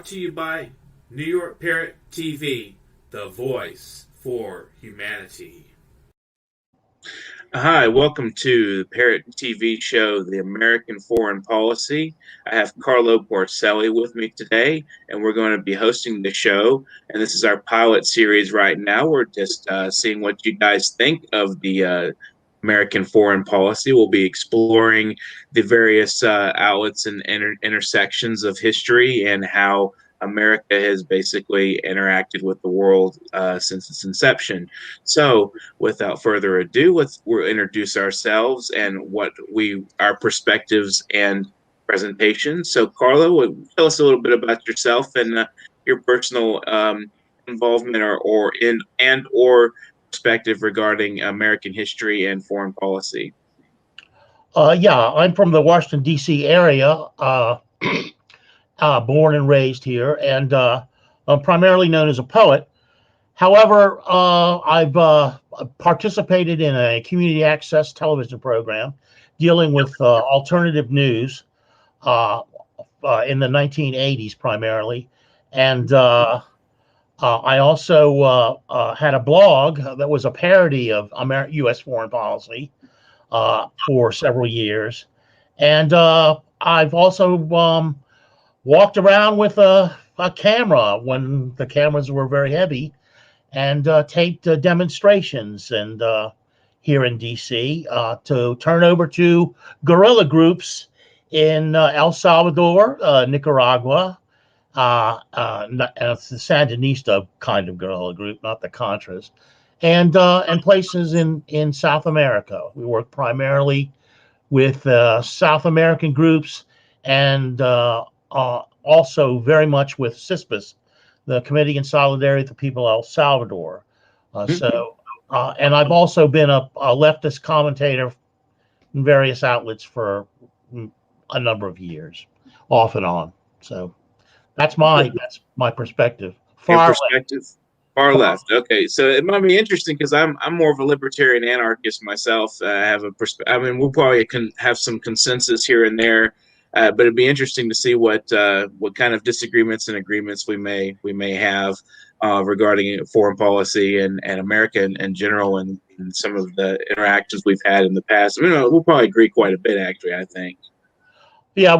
brought to you by New York Parrot TV, the voice for humanity. Hi, welcome to the Parrot TV show, The American Foreign Policy. I have Carlo Parcelli with me today, and we're going to be hosting the show. And this is our pilot series right now. We're just seeing what you guys think of the American foreign policy. We'll be exploring the various outlets and intersections of history and how America has basically interacted with the world since its inception. So, without further ado, we'll introduce ourselves and our perspectives and presentations. So, Carlo, tell us a little bit about yourself and your personal involvement or perspective regarding American history and foreign policy. Yeah, I'm from the Washington, D.C. area, born and raised here, and I'm primarily known as a poet. However, I've participated in a community access television program dealing with alternative news in the 1980s primarily, and I also had a blog that was a parody of U.S. foreign policy for several years. And I've also walked around with a camera when the cameras were very heavy and taped demonstrations and here in D.C. To turn over to guerrilla groups in El Salvador, Nicaragua, it's the Sandinista kind of guerrilla group, not the Contras, and places in South America. We work primarily with South American groups and also very much with CISPAS, the Committee in Solidarity with the People of El Salvador. And I've also been a leftist commentator in various outlets for a number of years, off and on. So that's my perspective. Far left. Okay, so it might be interesting because I'm more of a libertarian anarchist myself. I have we'll probably can have some consensus here and there, but it'd be interesting to see what kind of disagreements and agreements we may have regarding foreign policy and America in general and some of the interactions we've had in the past. We'll probably agree quite a bit, actually. I think. Yeah,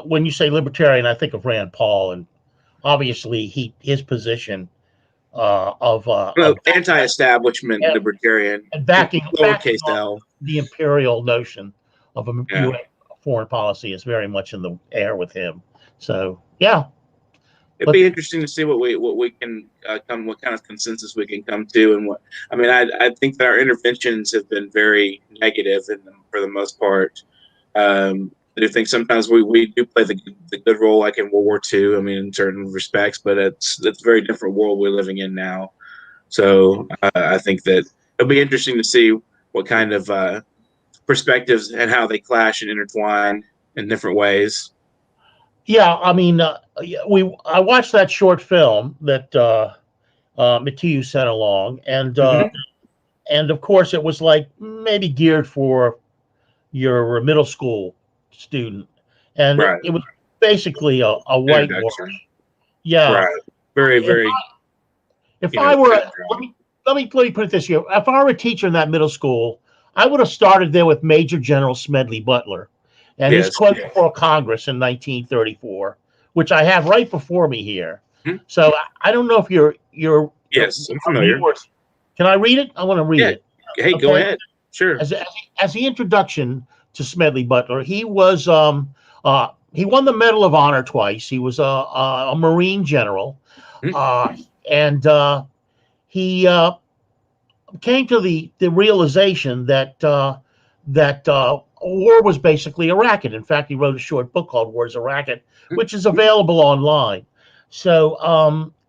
when you say libertarian, I think of Rand Paul, and obviously his position of anti-establishment libertarian and backing L. The imperial notion of U.S. foreign policy is very much in the air with him. So yeah, it'd be interesting to see what we can what kind of consensus we can come to, and I think that our interventions have been very negative for the most part. I do think sometimes we do play the good role, like in World War II. In certain respects, but it's a very different world we're living in now. So I think that it'll be interesting to see what kind of perspectives and how they clash and intertwine in different ways. Yeah, I watched that short film that Mutiu sent along, and of course it was like maybe geared for your middle school student, and it was basically a whitewash. Yeah, right. Very. Let me put it this way: if I were a teacher in that middle school, I would have started there with Major General Smedley Butler and his quote before Congress in 1934, which I have right before me here. So I don't know if you're yes, I'm familiar. Can I read it? I want to read it. Hey, okay. Go ahead. Sure. As the introduction to Smedley Butler, he was he won the Medal of Honor twice. He was a Marine general, and he came to the realization that war was basically a racket. In fact, he wrote a short book called "War's a Racket," which is available online. So,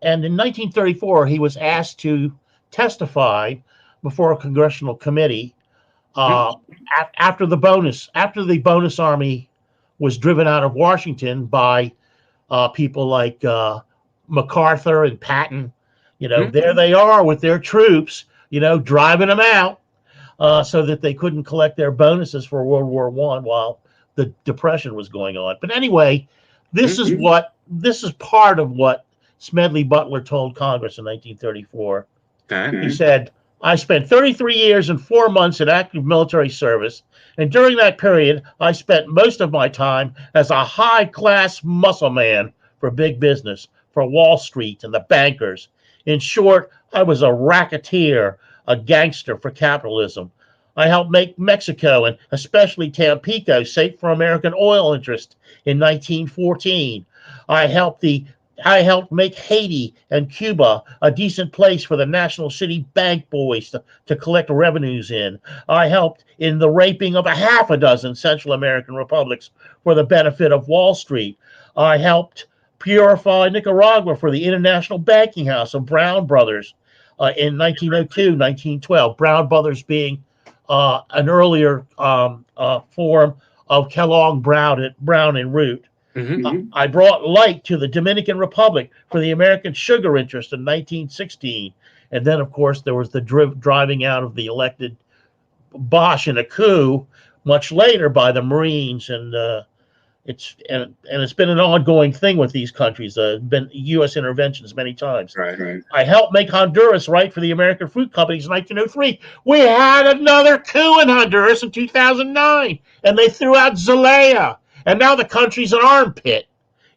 and in 1934, he was asked to testify before a congressional committee after the bonus army was driven out of Washington by people like MacArthur and Patton. There they are with their troops, driving them out so that they couldn't collect their bonuses for World War I while the Depression was going on. But anyway, This is part of what Smedley Butler told Congress in 1934. Okay. He said, I spent 33 years and 4 months in active military service, and during that period, I spent most of my time as a high-class muscle man for big business, for Wall Street and the bankers. In short, I was a racketeer, a gangster for capitalism. I helped make Mexico and especially Tampico safe for American oil interests in 1914. I helped make Haiti and Cuba a decent place for the National City Bank boys to collect revenues in. I helped in the raping of a half a dozen Central American republics for the benefit of Wall Street. I helped purify Nicaragua for the International Banking House of Brown Brothers in 1902, 1912. Brown Brothers being an earlier form of Kellogg Brown and Root. I brought light to the Dominican Republic for the American sugar interest in 1916. And then, of course, there was the driving out of the elected Bosch in a coup much later by the Marines. And it's been an ongoing thing with these countries. Been U.S. interventions many times. Right. I helped make Honduras right for the American fruit companies in 1903. We had another coup in Honduras in 2009, and they threw out Zelaya. And now the country's an armpit.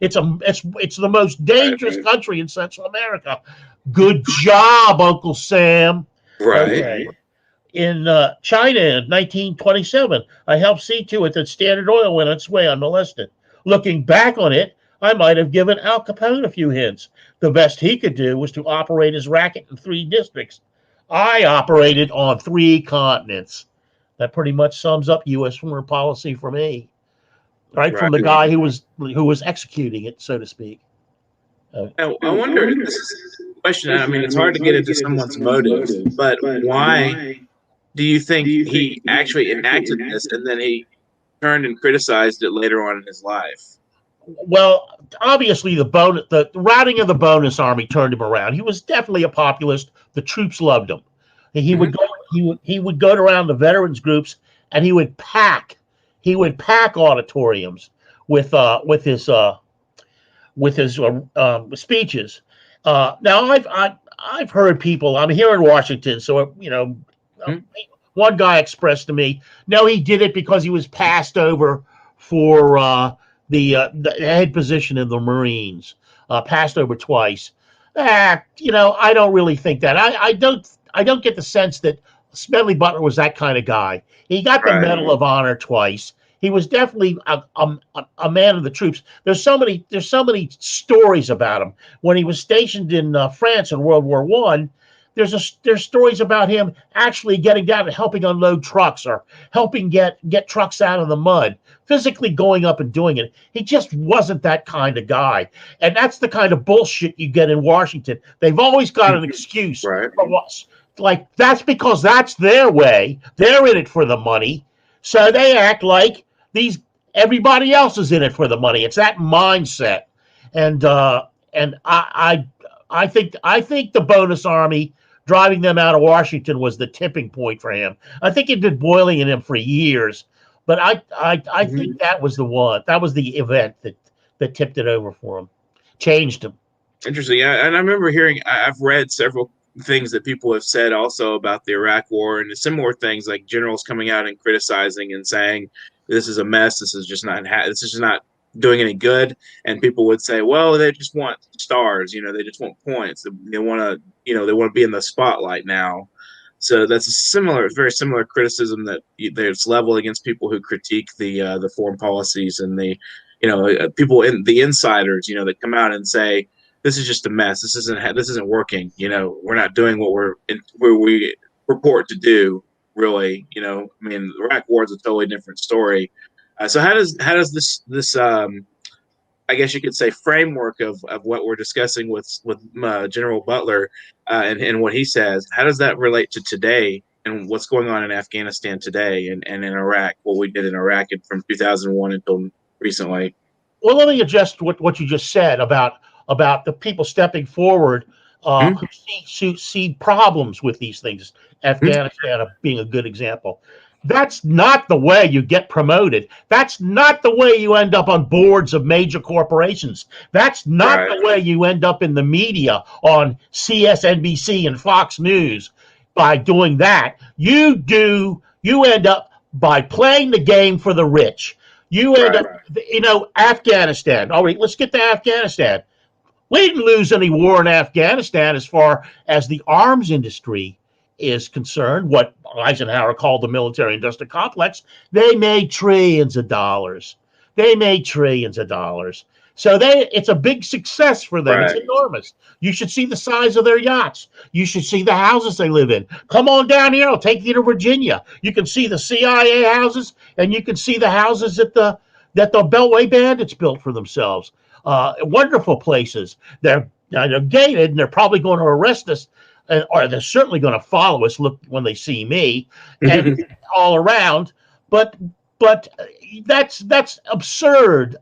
It's the most dangerous country in Central America. Good job, Uncle Sam. Right. Okay. In China in 1927, I helped see to it that Standard Oil went its way unmolested. Looking back on it, I might have given Al Capone a few hints. The best he could do was to operate his racket in 3 districts. I operated on 3 continents. That pretty much sums up U.S. foreign policy for me. Right, from the guy who was executing it, so to speak. Now, I wonder, this is a question, I mean, it's hard to get into someone's motives, but why do you think he actually enacted this and then he turned and criticized it later on in his life? Well, obviously the routing of the bonus army turned him around. He was definitely a populist. The troops loved him. He would go around the veterans groups and he would pack auditoriums with his speeches. Now I've heard people. I'm here in Washington, so one guy expressed to me, no, he did it because he was passed over for the head position in the Marines, passed over twice. I don't really think that. I don't get the sense that Smedley Butler was that kind of guy. He got the Medal of Honor twice. He was definitely a man of the troops. There's so many stories about him. When he was stationed in France in World War I, there's stories about him actually getting down and helping unload trucks or helping get trucks out of the mud, physically going up and doing it. He just wasn't that kind of guy. And that's the kind of bullshit you get in Washington. They've always got an excuse for what's like, that's because that's their way. They're in it for the money. So they act like everybody else is in it for the money. It's that mindset. And I think the bonus army driving them out of Washington was the tipping point for him. I think it did boiling in him for years, but I think that was the one. That was the event that tipped it over for him, changed him. Interesting. Yeah, and I remember I've read several things that people have said also about the Iraq War and similar things, like generals coming out and criticizing and saying this is a mess. This is just not doing any good. And people would say, well, they just want stars. They just want points. They want to be in the spotlight now. So that's very similar criticism that's leveled against people who critique the foreign policies and the people in the insiders that come out and say, this is just a mess. This isn't working. We're not doing what we purport to do. Really, I mean, the Iraq War is a totally different story. So how does this I guess you could say framework of what we're discussing with General Butler and what he says, how does that relate to today and what's going on in Afghanistan today and in Iraq, what we did in Iraq from 2001 until recently? Well, let me adjust what you just said about the people stepping forward who see problems with these things. Afghanistan being a good example. That's not the way you get promoted. That's not the way you end up on boards of major corporations. That's not Right. the way you end up in the media on CSNBC and Fox News by doing that. You end up by playing the game for the rich. You end Right. up, Afghanistan. All right, let's get to Afghanistan. We didn't lose any war in Afghanistan as far as the arms industry is concerned, what Eisenhower called the military industrial complex. They made trillions of dollars. They made trillions of dollars. So it's a big success for them. It's Right. enormous. You should see the size of their yachts. You should see the houses they live in. Come on down here. I'll take you to Virginia. You can see the CIA houses, and you can see the houses that the Beltway bandits built for themselves. Wonderful places. They're gated, and they're probably going to arrest us, or they're certainly going to follow us. Look when they see me, and all around. But that's absurd.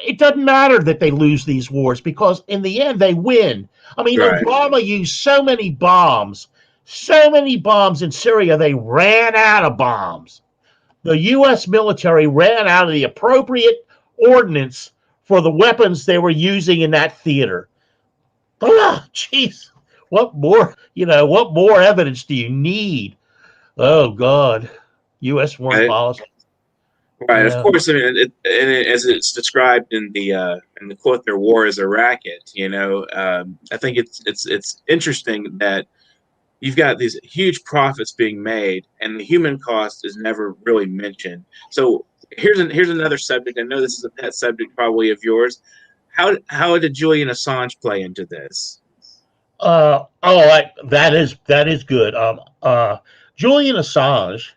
It doesn't matter that they lose these wars because in the end they win. I mean, Right. Obama used so many bombs in Syria. They ran out of bombs. The U.S. military ran out of the appropriate ordnance for the weapons they were using in that theater. Oh, jeez. What more, what more evidence do you need? Oh, God. U.S. foreign Right. policy. Right. Of Yeah. course. I mean, as it's described in the quote, "Their war is a racket." I think it's interesting that you've got these huge profits being made, and the human cost is never really mentioned. So here's another subject. I know this is a pet subject, probably of yours. How did Julian Assange play into this? That is good. Julian Assange.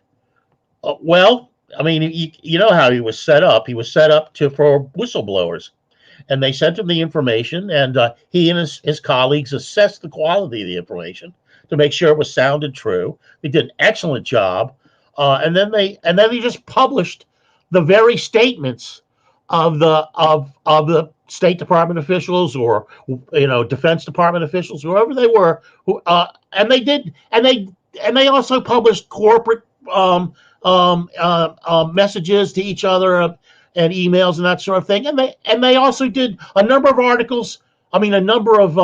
Well, I mean, you know how he was set up. He was set up for whistleblowers, and they sent him the information, and he and his colleagues assessed the quality of the information to make sure it was sound and true. They did an excellent job, and then they just published the very statements of the State Department officials, or Defense Department officials, whoever they were, and they did, and they also published corporate messages to each other, and emails and that sort of thing. And they also did a number of articles. I mean, a number of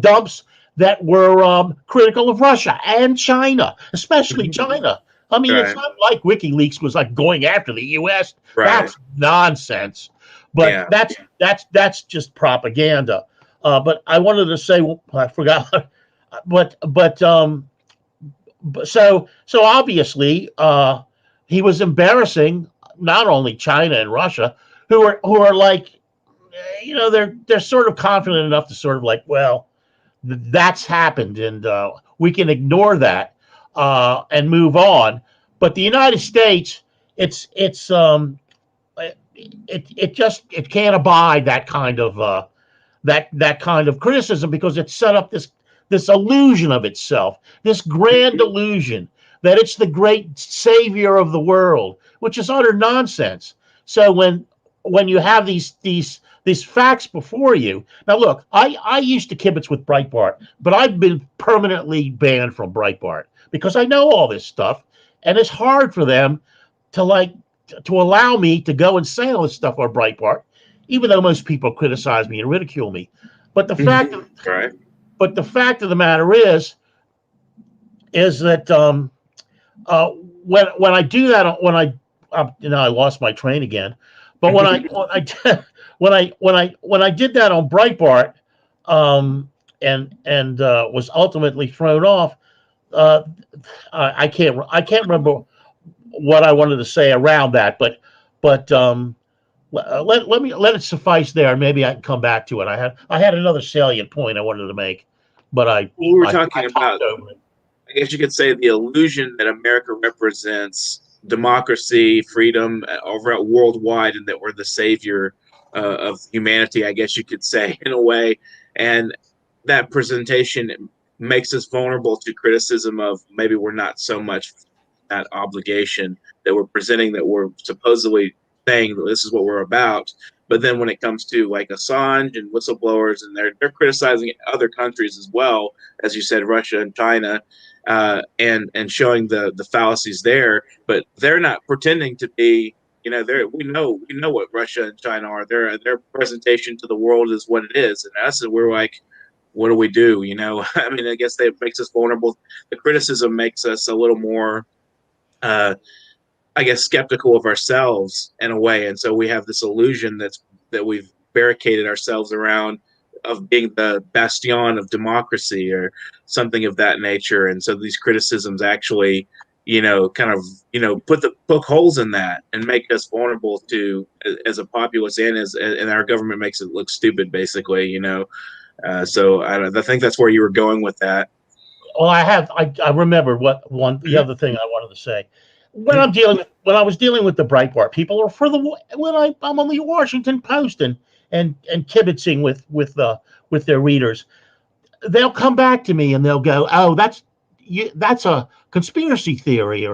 dumps that were critical of Russia and China, especially China. I mean, it's Right. not like WikiLeaks was like going after the U.S. Right. That's nonsense. But Yeah. that's just propaganda. But I wanted to say, I forgot. But obviously, he was embarrassing not only China and Russia, who are like, they're sort of confident enough to sort of like, well, that's happened, and we can ignore that and move on. But the United States, it can't abide that kind of criticism, because it set up this illusion of itself, this grand illusion that it's the great savior of the world, which is utter nonsense. So when you have these facts before you, now look, I used to kibitz with Breitbart, but I've been permanently banned from Breitbart because I know all this stuff, and it's hard for them to allow me to go and say all this stuff on Breitbart, even though most people criticize me and ridicule me. But the fact of, Right. but the fact of the matter is that when I do that, I lost my train again. But when I did that on Breitbart, and was ultimately thrown off, I can't remember what I wanted to say around that, but let it suffice there. Maybe I can come back to it. I had another salient point I wanted to make, but We were I talking talked about, over it. I guess you could say, the illusion that America represents democracy, freedom, over worldwide, and that we're the savior of humanity, I guess you could say, in a way. And that presentation makes us vulnerable to criticism of maybe we're not so much that obligation that we're presenting, that we're supposedly saying that this is what we're about. But then when it comes to like Assange and whistleblowers, and they're criticizing other countries as well, as you said, Russia and China, and showing the fallacies there. But they're not pretending to be. We know what Russia and China are. Their presentation to the world is what it is, and us, and we're like, what do we do? I mean, I guess that makes us vulnerable. The criticism makes us a little more, I guess, skeptical of ourselves in a way, and so we have this illusion that we've barricaded ourselves around of being the bastion of democracy or something of that nature. And so these criticisms actually, kind of, poke holes in that and make us vulnerable to as a populace, and our government makes it look stupid, basically. So I think that's where you were going with that. Well, I remember the other thing I wanted to say. When I was dealing with the Breitbart people, or I'm on the Washington Post and kibitzing with their readers, they'll come back to me and they'll go, "Oh, that's a conspiracy theory,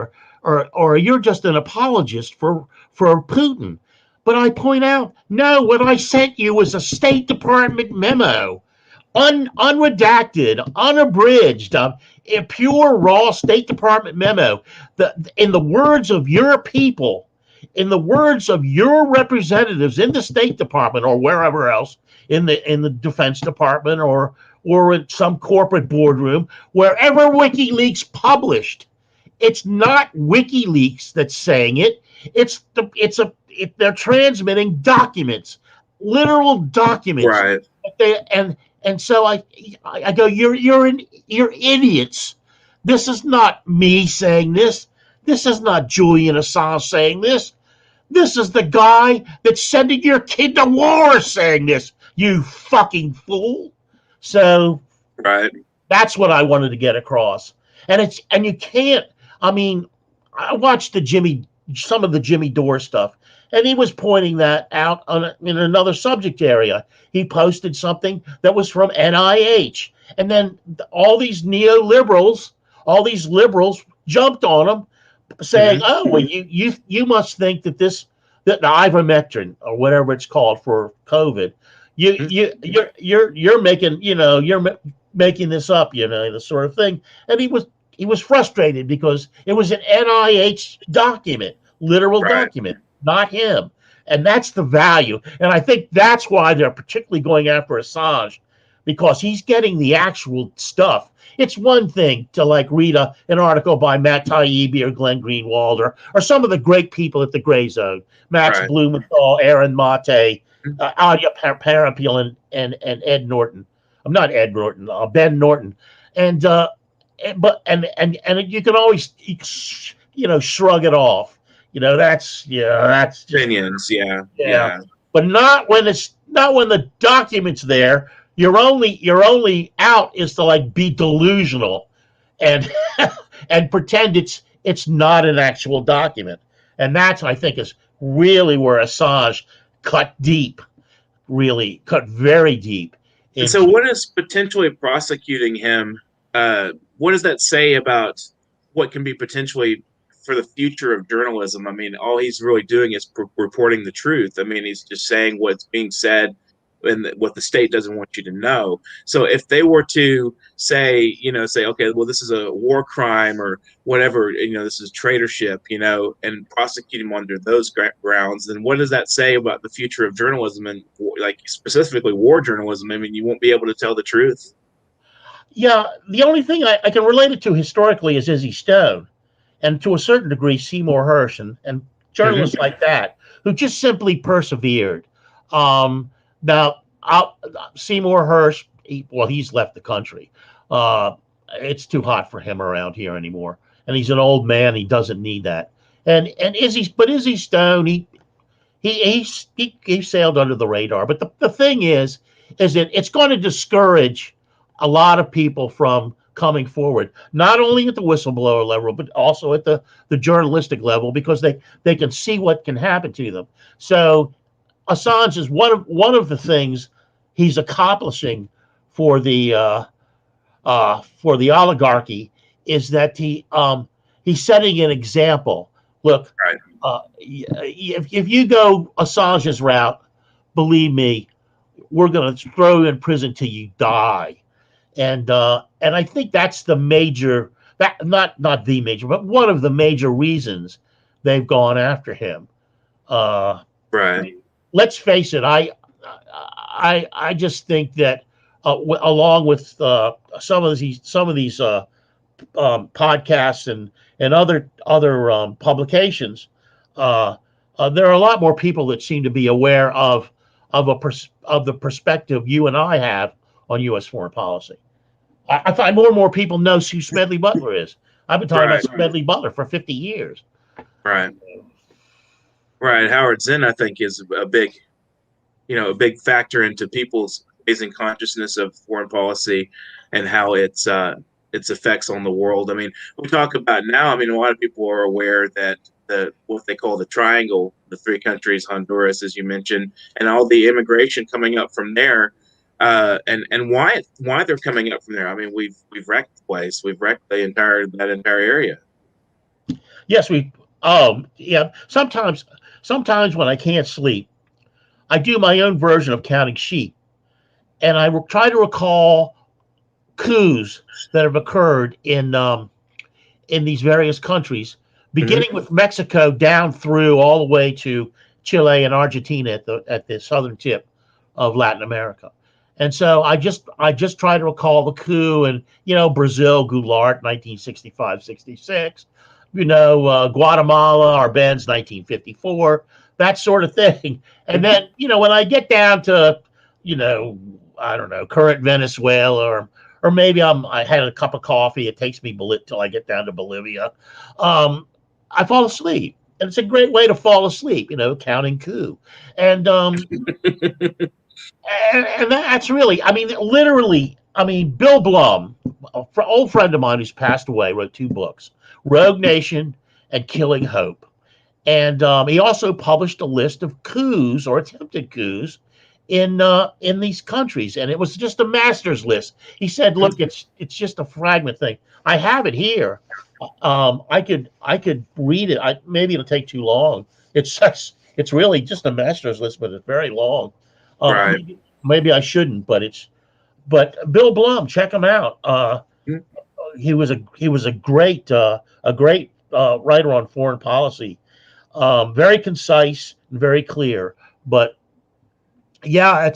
or you're just an apologist for Putin." But I point out, no, what I sent you was a State Department memo, unredacted, unabridged, a pure raw State Department memo. In the words of your people, in the words of your representatives in the State Department or wherever else, in the Defense Department or in some corporate boardroom, wherever WikiLeaks published, it's not WikiLeaks that's saying it. They're transmitting documents, literal documents. Right. And so I go, you're idiots. This is not me saying this. This is not Julian Assange saying this. This is the guy that's sending your kid to war saying this. You fucking fool. So Right. that's what I wanted to get across. And you can't. I mean, I watched some of the Jimmy Dore stuff, and he was pointing that out in another subject area. He posted something that was from NIH, and then all these neoliberals, all these liberals jumped on him, saying, "Oh, well, you must think that that the ivermectin or whatever it's called for COVID, you're making you're making this up, the sort of thing." And he was frustrated because it was an NIH document, literal document, not him. And that's the value. And I think that's why they're particularly going after Assange, because he's getting the actual stuff. It's one thing to read an article by Matt Taibbi or Glenn Greenwald or some of the great people at the Gray Zone, Max Blumenthal, Aaron Mate, Alia Parampil, and Ed Norton. I'm not Ed Norton, Ben Norton. And you can always shrug it off. That's just Opinions. Yeah. But not when the document's there. Your only out is to be delusional and and pretend it's not an actual document. And that's, I think, is really where Assange cut very deep. And so what is potentially prosecuting him? What does that say about what can be potentially for the future of journalism? I mean, all he's really doing is reporting the truth. I mean, he's just saying what's being said and what the state doesn't want you to know. So if they were to say, okay, well, this is a war crime or whatever, this is traitorship, and prosecute him under those grounds, then what does that say about the future of journalism and specifically war journalism? I mean, you won't be able to tell the truth. Yeah, the only thing I can relate it to historically is Izzy Stone, and to a certain degree Seymour Hersh and journalists like that who just simply persevered. Now, Seymour Hersh, he's left the country. It's too hot for him around here anymore, and he's an old man. He doesn't need that. And Izzy Stone, he sailed under the radar. But the thing is that it's going to discourage a lot of people from coming forward, not only at the whistleblower level, but also at the journalistic level, because they can see what can happen to them. So Assange is one of the things he's accomplishing for the oligarchy is that he's setting an example. Look, if you go Assange's route, believe me, we're going to throw you in prison till you die. And I think that's the major, that not the major, but one of the major reasons they've gone after him. Uh, Right. let's face it, I just think that along with some of these podcasts and other publications, there are a lot more people that seem to be aware of the perspective you and I have on U.S. foreign policy. I find more and more people know who Smedley Butler is. I've been talking about Right. Smedley Butler for 50 years. Right. Right. Howard Zinn, I think, is a big, a big factor into people's raising consciousness of foreign policy and how its effects on the world. I mean, we talk about now. I mean, a lot of people are aware that the what they call the triangle, the three countries, Honduras, as you mentioned, and all the immigration coming up from there, and why they're coming up from there. I mean, we've wrecked the place. We've wrecked that entire area. Yes, we. Yeah. Sometimes when I can't sleep, I do my own version of counting sheep, and I try to recall coups that have occurred in these various countries, Mm-hmm. beginning with Mexico down through all the way to Chile and Argentina at the southern tip of Latin America. And so I just try to recall the coup and Brazil, Goulart, 1965-66, Guatemala, Arbenz, 1954, that sort of thing. And then when I get down to I don't know, current Venezuela, or maybe I had a cup of coffee. It takes me till I get down to Bolivia. I fall asleep, and it's a great way to fall asleep. Counting coup, and and that's really, I mean, literally, I mean, Bill Blum, an old friend of mine who's passed away, wrote two books, Rogue Nation and Killing Hope. And he also published a list of coups or attempted coups in these countries, and it was just a master's list. He said, "Look, it's just a fragment thing. I have it here. I could read it. Maybe it'll take too long. It's really just a master's list, but it's very long. Right. Maybe I shouldn't, but Bill Blum, check him out. He was a great writer on foreign policy, very concise and very clear. But yeah,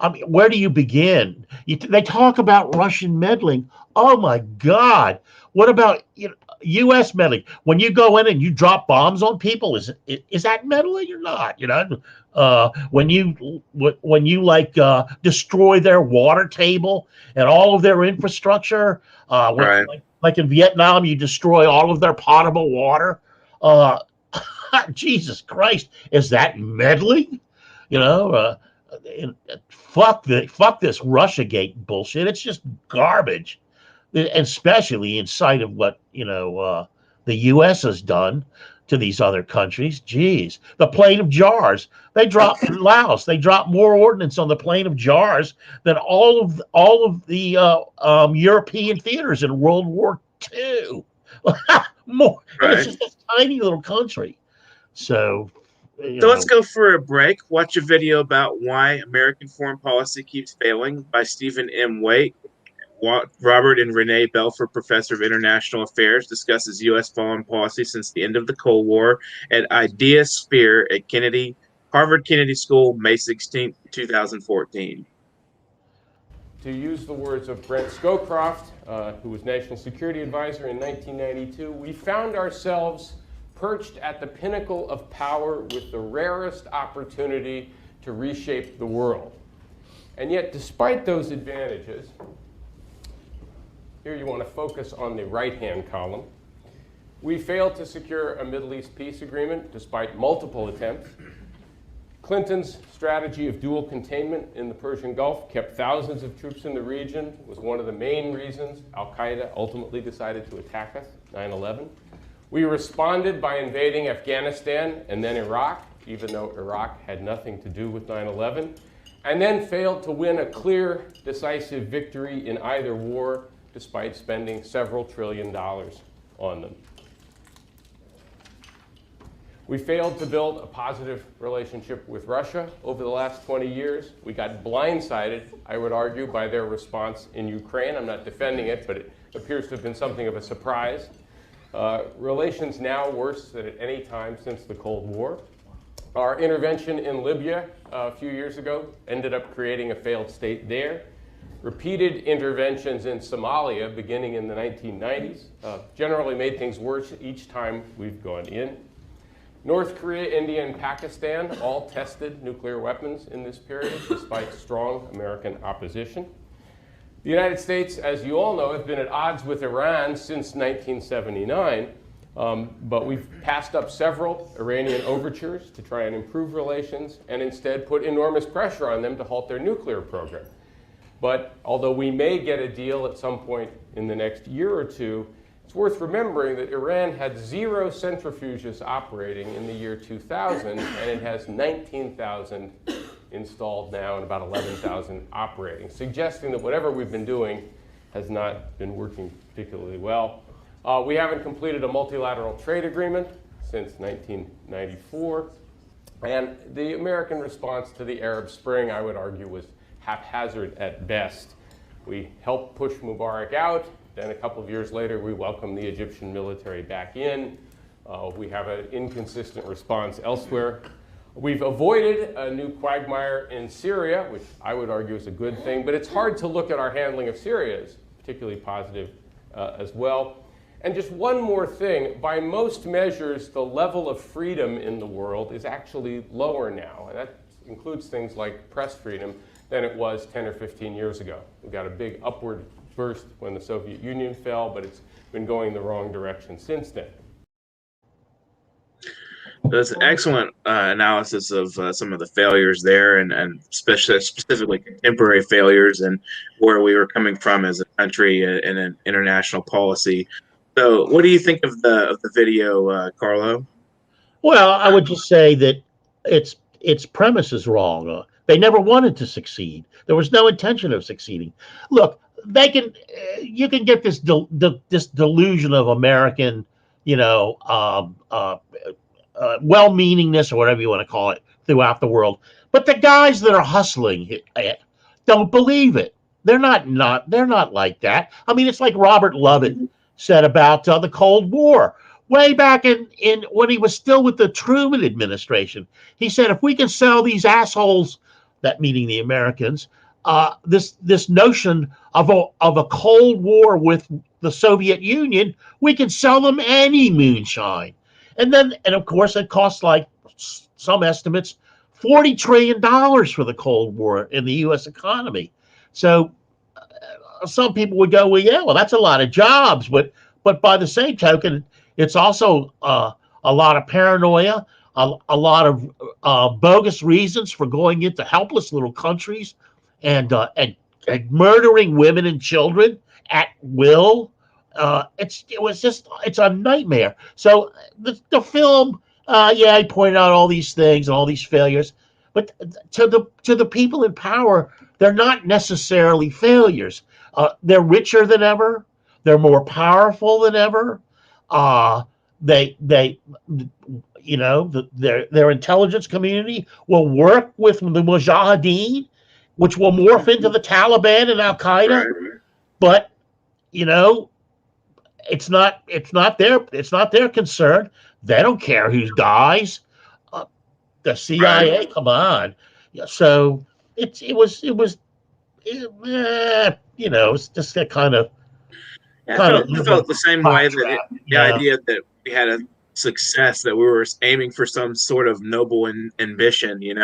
I mean, where do you begin? They talk about Russian meddling. Oh my God! What about U.S. meddling? When you go in and you drop bombs on people, is that meddling or not? When you like destroy their water table and all of their infrastructure, Right. like in Vietnam, you destroy all of their potable water. Uh, Jesus Christ, is that meddling? You know, fuck this RussiaGate bullshit. It's just garbage, especially in sight of what the U.S. has done to these other countries. Jeez, the Plain of Jars. They dropped in Laos. They dropped more ordnance on the Plain of Jars than all of the European theaters in World War II. More, and it's Right. just this tiny little country. So, So let's go for a break. Watch a video about why American foreign policy keeps failing by Stephen M. Waite. Robert and Renee Belford, professor of international affairs, discusses U.S. foreign policy since the end of the Cold War at Idea Sphere at Harvard Kennedy School, May 16th, 2014. To use the words of Brent Scowcroft, who was National Security Advisor in 1992, we found ourselves perched at the pinnacle of power with the rarest opportunity to reshape the world. And yet, despite those advantages, here you want to focus on the right-hand column, we failed to secure a Middle East peace agreement despite multiple attempts. Clinton's strategy of dual containment in the Persian Gulf kept thousands of troops in the region, was one of the main reasons Al-Qaeda ultimately decided to attack us, 9/11. We responded by invading Afghanistan and then Iraq, even though Iraq had nothing to do with 9/11, and then failed to win a clear, decisive victory in either war, despite spending several $1 trillion on them. We failed to build a positive relationship with Russia over the last 20 years. We got blindsided, I would argue, by their response in Ukraine. I'm not defending it, but it appears to have been something of a surprise. Relations now worse than at any time since the Cold War. Our intervention in Libya a few years ago ended up creating a failed state there. Repeated interventions in Somalia beginning in the 1990s generally made things worse each time we've gone in. North Korea, India, and Pakistan all tested nuclear weapons in this period despite strong American opposition. The United States, as you all know, have been at odds with Iran since 1979, but we've passed up several Iranian overtures to try and improve relations and instead put enormous pressure on them to halt their nuclear program. But although we may get a deal at some point in the next year or two, it's worth remembering that Iran had 0 centrifuges operating in the year 2000, and it has 19,000 installed now and about 11,000 operating, suggesting that whatever we've been doing has not been working particularly well. We haven't completed a multilateral trade agreement since 1994, and the American response to the Arab Spring, I would argue, was haphazard at best. We helped push Mubarak out. Then a couple of years later, we welcomed the Egyptian military back in. We have an inconsistent response elsewhere. We've avoided a new quagmire in Syria, which I would argue is a good thing, but it's hard to look at our handling of Syria as particularly positive as well. And just one more thing, by most measures, the level of freedom in the world is actually lower now, and that includes things like press freedom than it was 10 or 15 years ago. We got a big upward burst when the Soviet Union fell, but it's been going the wrong direction since then. That's an excellent analysis of some of the failures there, and specifically contemporary failures, and where we were coming from as a country in an international policy. So, what do you think of the video, Carlo? Well, I would just say that its premise is wrong. They never wanted to succeed. There was no intention of succeeding. Look, you can get this delusion of American, well-meaningness or whatever you want to call it throughout the world, but the guys that are hustling it don't believe it. They're not like that. I mean, it's like Robert Lovett said about the Cold War way back in when he was still with the Truman administration. He said, if we can sell these assholes, that meaning the Americans, this notion of a Cold War with the Soviet Union, we can sell them any moonshine. And of course, it costs, like some estimates, $40 trillion for the Cold War in the U.S. economy. So some people would go, well, yeah, well, that's a lot of jobs. But by the same token, it's also a lot of paranoia, a lot of bogus reasons for going into helpless little countries and murdering women and children at will. It's a nightmare. So the film, he pointed out all these things and all these failures, but to the people in power, they're not necessarily failures. They're richer than ever. They're more powerful than ever. Their intelligence community will work with the Mujahideen, which will morph into the Taliban and Al Qaeda. Right. But it's not their concern. They don't care who dies. The CIA, right. Come on. So it's just a kind of. I felt the same way that the idea that we had a success, that we were aiming for some sort of noble ambition, and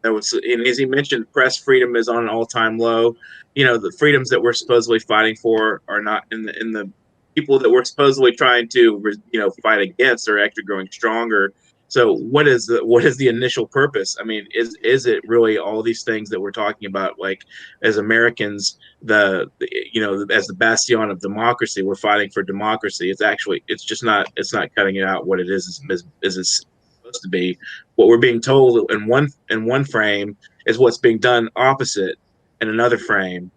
that was, and as he mentioned, press freedom is on an all-time low. The freedoms that we're supposedly fighting for are not in the people that we're supposedly trying to, fight against are actually growing stronger. So what is the initial purpose? I mean, is it really all these things that we're talking about? Like, as Americans, as the bastion of democracy, we're fighting for democracy. It's not cutting it out. What it is it's supposed to be. What we're being told in one frame is what's being done opposite in another frame.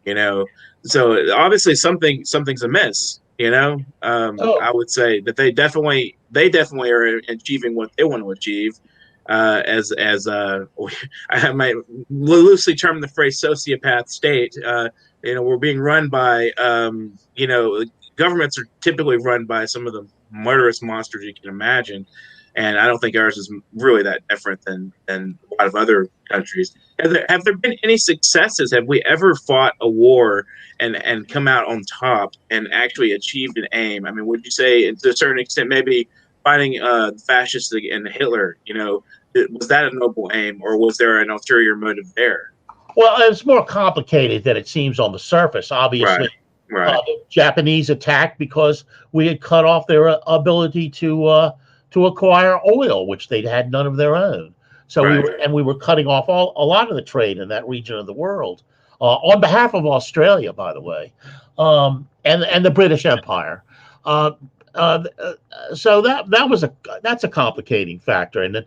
So obviously something's amiss. Oh, I would say that they definitely are achieving what they want to achieve. As I might loosely term the phrase sociopath state. We're being run by governments are typically run by some of the murderous monsters you can imagine, and I don't think ours is really that different than a lot of other countries. Have there been any successes? Have we ever fought a war and come out on top and actually achieved an aim? I mean, would you say to a certain extent maybe fighting fascists and Hitler? Was that a noble aim, or was there an ulterior motive there? well, it's more complicated than it seems on the surface. Right, Obviously, right, the Japanese attacked because we had cut off their ability to acquire oil, which they'd had none of their own. So right. we were cutting off a lot of the trade in that region of the world on behalf of Australia, by the way, and the British Empire. Uh, so that's a complicating factor, and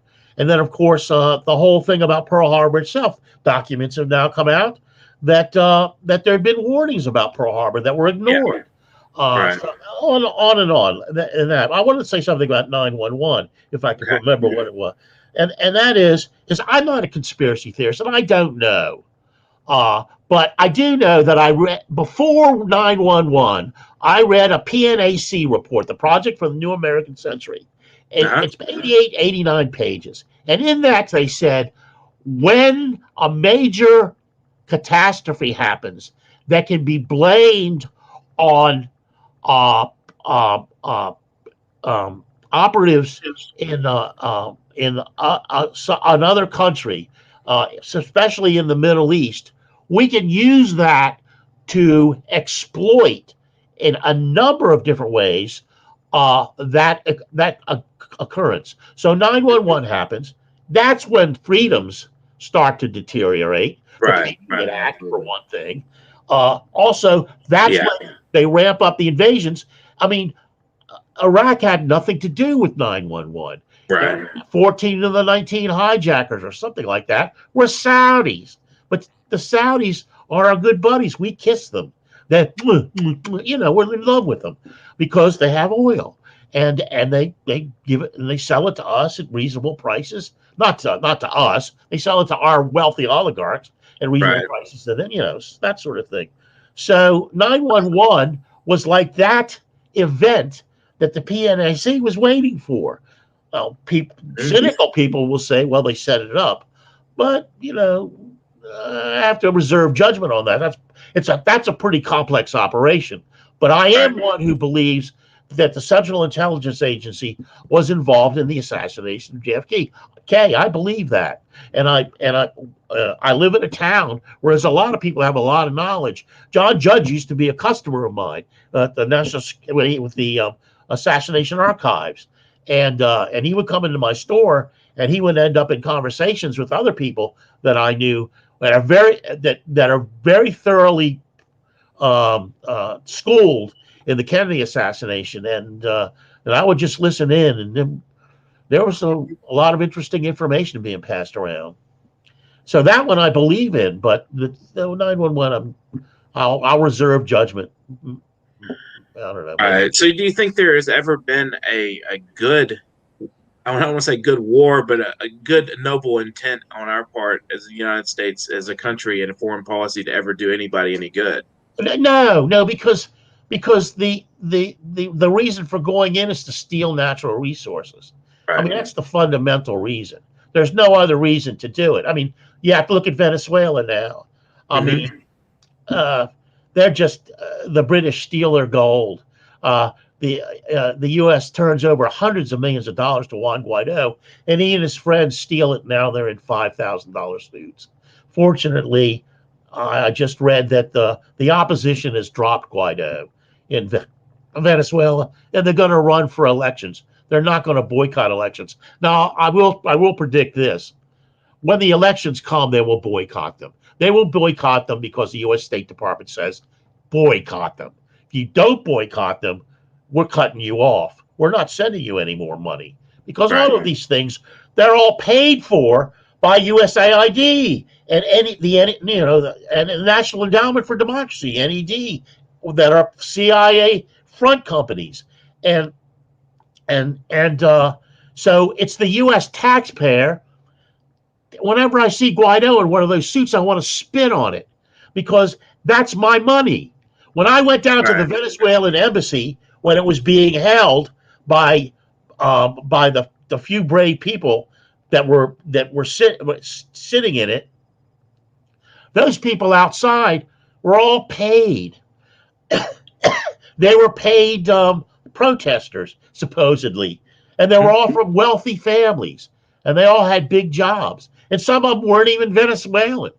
then of course the whole thing about Pearl Harbor itself. Documents have now come out that there had been warnings about Pearl Harbor that were Yeah, ignored. right. So on and on. And that I wanted to say something about 911 if I could Okay. remember what it was, and that is I'm not a conspiracy theorist and I don't know, but I do know that I read before 911. I read a PNAC report, the Project for the New American Century. Uh-huh. It's 88, 89 pages, and in that they said when a major catastrophe happens that can be blamed on uh, uh, uh, operatives in another country, especially in the Middle East, we can use that to exploit in a number of different ways that occurrence. So 911 happens. That's when freedoms start to deteriorate. The Right, Patriot right. Act, for one thing. Also, that's Yeah, when they ramp up the invasions. I mean, Iraq had nothing to do with 911. right, 14 of the 19 hijackers or something like that were Saudis. But the Saudis are our good buddies. We kiss them. That we're in love with them because they have oil and they give it and they sell it to us at reasonable prices. Not to us. They sell it to our wealthy oligarchs at reasonable right. prices, and then that sort of thing. So 911 was like that event that the PNAC was waiting for. Well, Mhm. cynical people will say, well, they set it up, but I have to reserve judgment on that. That's a pretty complex operation. But I Right. am one who believes that the Central Intelligence Agency was involved in the assassination of JFK. Okay, I believe that, and I live in a town where there's a lot of people have a lot of knowledge. John Judge used to be a customer of mine at the National with the assassination archives, and he would come into my store and he would end up in conversations with other people that I knew that are very thoroughly schooled in the Kennedy assassination, and I would just listen in, and then there was a lot of interesting information being passed around. So that one I believe in, but the 911, I'll reserve judgment. I don't know. All Maybe right. So, do you think there has ever been a good, I don't want to say good war, but a good noble intent on our part as the United States, as a country, and a foreign policy to ever do anybody any good? no, because the reason for going in is to steal natural resources. I Right. mean, that's the fundamental reason. There's no other reason to do it. I mean, you have to look at Venezuela now. I Hmm. mean, uh, they're just the British steal their gold. Uh, the U.S. turns over hundreds of millions of dollars to Juan Guaido, and he and his friends steal it. Now they're in $5,000 suits. Fortunately, I just read that the opposition has dropped Guaido in Venezuela, and they're going to run for elections. They're not going to boycott elections. Now, I will predict this: when the elections come, they will boycott them. They will boycott them because the U.S. State Department says boycott them. If you don't boycott them, we're cutting you off. We're not sending you any more money because Right. all of these things, they're all paid for by USAID and and the National Endowment for Democracy (NED), that are CIA front companies, and so it's the U.S. taxpayer. Whenever I see Guaido in one of those suits, I want to spit on it because that's my money. When I went down to the Venezuelan embassy when it was being held by the few brave people that were sitting in it, those people outside were all paid. They were paid protesters, supposedly, and they were all from wealthy families, and they all had big jobs, and some of them weren't even Venezuelan.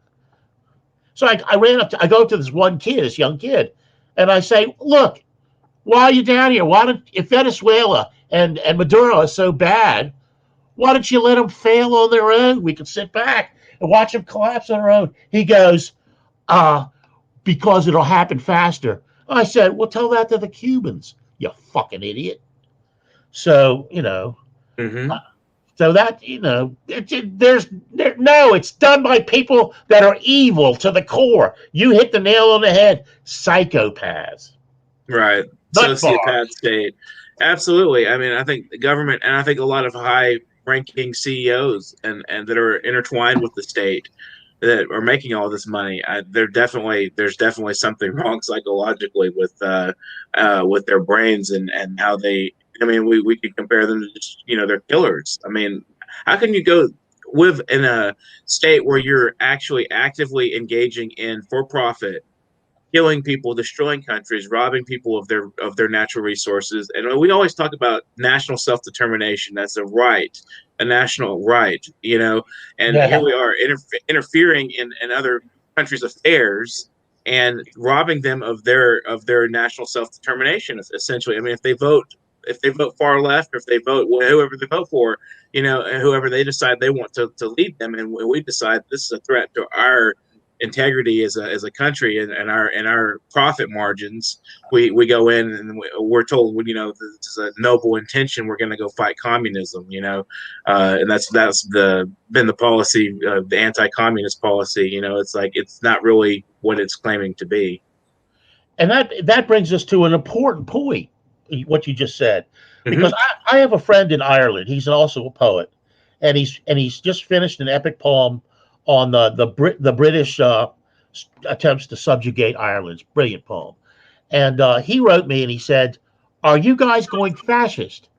So I go up to this one kid, this young kid, and I say, look, why are you down here? If Venezuela and Maduro are so bad, why don't you let them fail on their own? We can sit back and watch them collapse on their own. He goes, because it'll happen faster. I said, well, tell that to the Cubans, you fucking idiot. So, so that, it's done by people that are evil to the core. You hit the nail on the head. Psychopaths. Right. Sociopath state. Absolutely. I mean, I think the government, and I think a lot of high-ranking CEOs and that are intertwined with the state that are making all this money, there's definitely something wrong psychologically with their brains and how they. I mean, we could compare them to just, they're killers. I mean, how can you go live in a state where you're actually actively engaging in for-profit, killing people, destroying countries, robbing people of their natural resources? And we always talk about national self-determination. That's a national right, and here we are interfering in other countries' affairs and robbing them of their national self-determination, essentially. I mean, if they vote far left, or if they vote whoever they vote for, whoever they decide they want to lead them, and we decide this is a threat to our integrity as a country and our profit margins, we go in and we're told, this is a noble intention, we're going to go fight communism, and that's been the policy, the anti-communist policy. It's like, it's not really what it's claiming to be. And that brings us to an important point, what you just said, because I have a friend in Ireland. He's also a poet, and he's just finished an epic poem on the British attempts to subjugate Ireland. Brilliant poem. And he wrote me and he said, are you guys going fascist?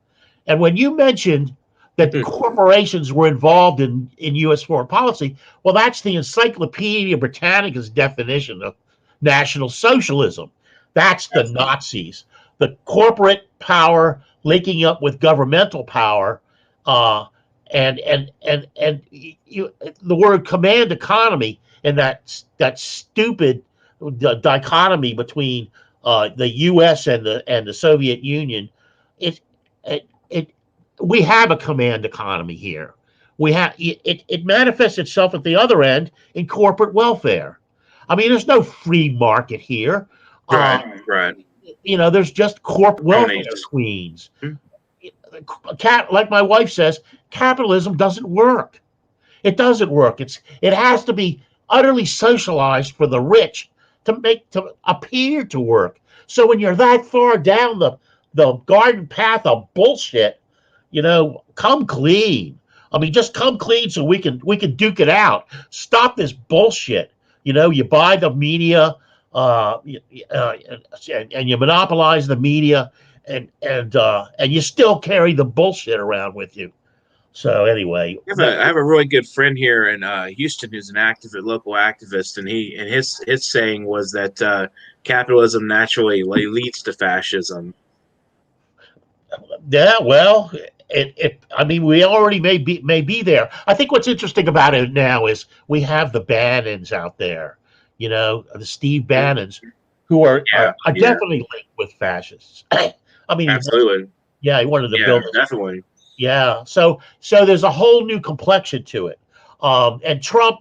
And when you mentioned that corporations were involved in U.S. foreign policy, well, that's the Encyclopedia Britannica's definition of National Socialism. That's the Nazis. The corporate power linking up with governmental power, and the word command economy, and that stupid dichotomy between the U.S. and the Soviet Union. We have a command economy here. It manifests itself at the other end in corporate welfare. I mean, there's no free market here. Right. There's just corporate welfare queens. Like my wife says, capitalism doesn't work. It doesn't work. It has to be utterly socialized for the rich to appear to work. So when you're that far down the garden path of bullshit, come clean. I mean, just come clean so we can duke it out. Stop this bullshit. You buy the media, and you monopolize the media, and you still carry the bullshit around with you. So anyway, I have a really good friend here in Houston who's a local activist, and his saying was that capitalism naturally leads to fascism. Yeah, well, I mean, we already may be there. I think what's interesting about it now is we have the Bannons out there, the Steve Bannons, who are definitely linked with fascists. I mean, absolutely. He wanted to build. Definitely. Yeah. So there's a whole new complexion to it. And Trump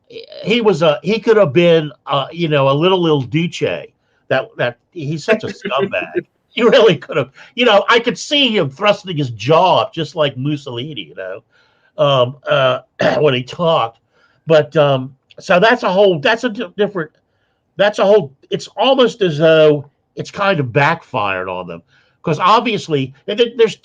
he could have been, a little Il Duce. That he's such a scumbag. He really could have. I could see him thrusting his jaw up just like Mussolini, when he talked. But so it's almost as though it's kind of backfired on them because obviously there's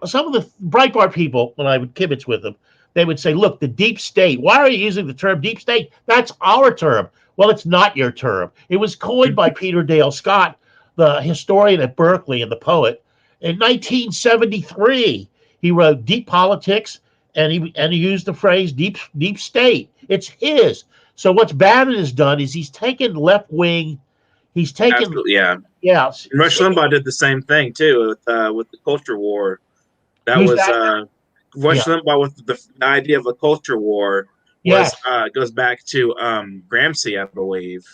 some of the Breitbart people, when I would kibitz with them, they would say, look, the deep state, why are you using the term deep state? That's our term. Well, it's not your term. It was coined by Peter Dale Scott, the historian at Berkeley and the poet. In 1973, he wrote Deep Politics, and he used the phrase deep state. It's his. So what's Bannon has done is he's taken left wing. He's taken Absolutely, yeah. Yeah. Rush Limbaugh did the same thing too with the culture war. That Who's was that? Rush Limbaugh with the idea of a culture war was Yes. goes back to Gramsci, I believe.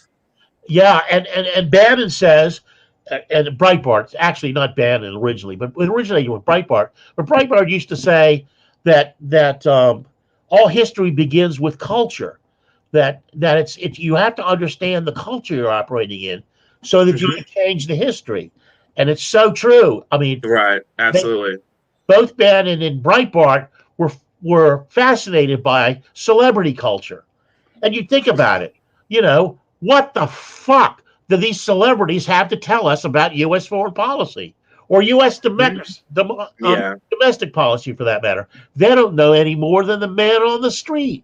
Yeah, and Bannon says, and Breitbart, actually not Bannon originally, but originally with Breitbart. But Breitbart used to say that all history begins with culture. That it's you have to understand the culture you're operating in, so that you can change the history. And it's so true. I mean, right, absolutely. Both Bannon and Breitbart were fascinated by celebrity culture. And you think about it, what the fuck do these celebrities have to tell us about U.S. foreign policy or U.S. domestic policy for that matter? They don't know any more than the man on the street,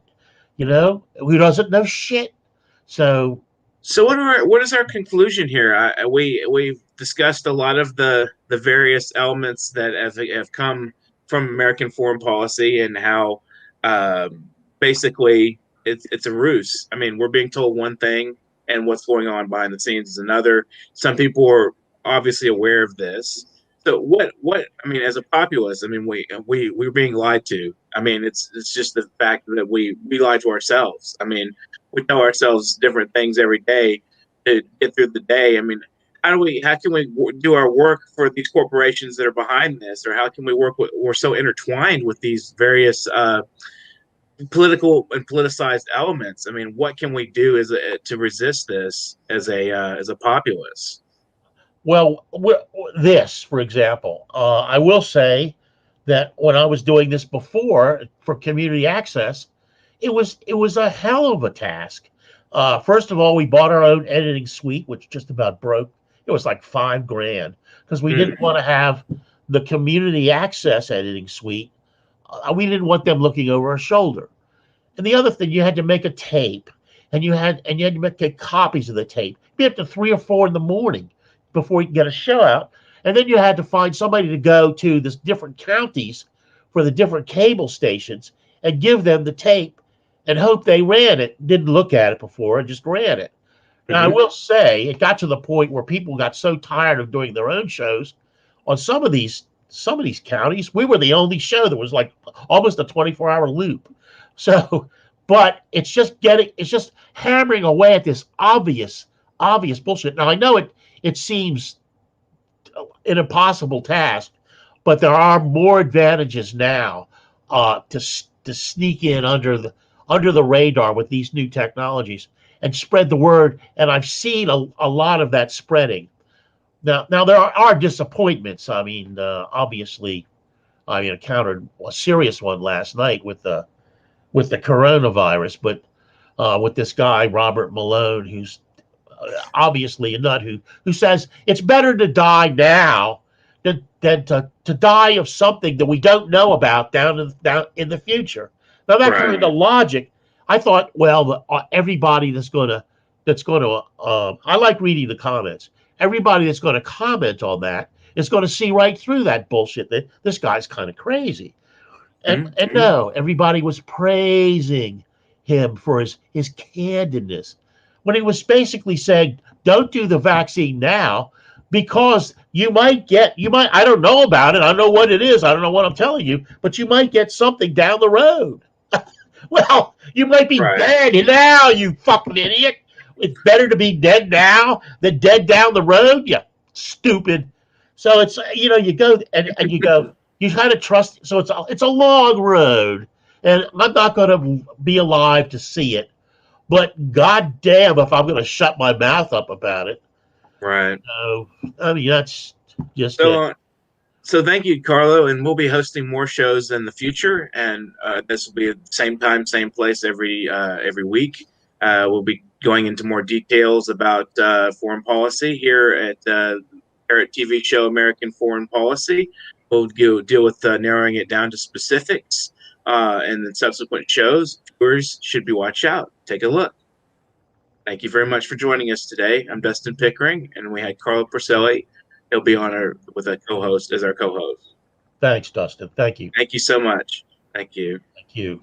who doesn't know shit. So what is our conclusion here? We've discussed a lot of the various elements that have come from American foreign policy and how basically it's a ruse. I mean, we're being told one thing, and what's going on behind the scenes is another. Some people are obviously aware of this. So what I mean, as a populace, I mean, we're being lied to. I mean, it's just the fact that we lie to ourselves. I mean, we tell ourselves different things every day to get through the day. I mean, how can we do our work for these corporations that are behind this, or how can we work with? We're so intertwined with these various political and politicized elements. I mean, what can we do to resist this as a populace? Well, this, for example, I will say that when I was doing this before for community access, it was a hell of a task. First of all, we bought our own editing suite, which just about broke. It was like $5,000 because we didn't want to have the community access editing suite. We didn't want them looking over our shoulder. And the other thing, you had to make a tape, and you had to make copies of the tape. Be up to 3 or 4 in the morning before you could get a show out. And then you had to find somebody to go to the different counties for the different cable stations and give them the tape and hope they ran it, didn't look at it before, and just ran it. Now, I will say it got to the point where people got so tired of doing their own shows on some of these counties. We were the only show that was like almost a 24-hour loop. So, but it's just hammering away at this obvious bullshit. Now, I know it seems an impossible task, but there are more advantages now to sneak in under the radar with these new technologies and spread the word. And I've seen a lot of that spreading. Now there are disappointments. I mean, obviously, I encountered a serious one last night with the coronavirus, but with this guy Robert Malone, who's obviously a nut who says it's better to die now than to die of something that we don't know about down in the future. Now that kind of logic, I thought, well, everybody that's going to I like reading the comments. Everybody that's going to comment on that is going to see right through that bullshit that this guy's kind of crazy. And no, everybody was praising him for his candidness when he was basically saying, don't do the vaccine now because you might I don't know about it. I don't know what it is. I don't know what I'm telling you, but you might get something down the road. Well, you might be dead now, you fucking idiot. It's better to be dead now than dead down the road, you stupid. So it's, you go and you go, you kind of trust. So it's a long road, and I'm not going to be alive to see it. But goddamn, if I'm going to shut my mouth up about it. Right. So, I mean, that's just So thank you, Carlo, and we'll be hosting more shows in the future, and this will be at the same time, same place every week. We'll be going into more details about foreign policy here at the Parrot TV show American Foreign Policy. We'll deal with narrowing it down to specifics, and then subsequent shows. Viewers should be watch out. Take a look. Thank you very much for joining us today. I'm Dustin Pickering, and we had Carlo Parcelli. He'll be on with a co-host as our co-host. Thanks, Dustin. Thank you. Thank you so much. Thank you. Thank you.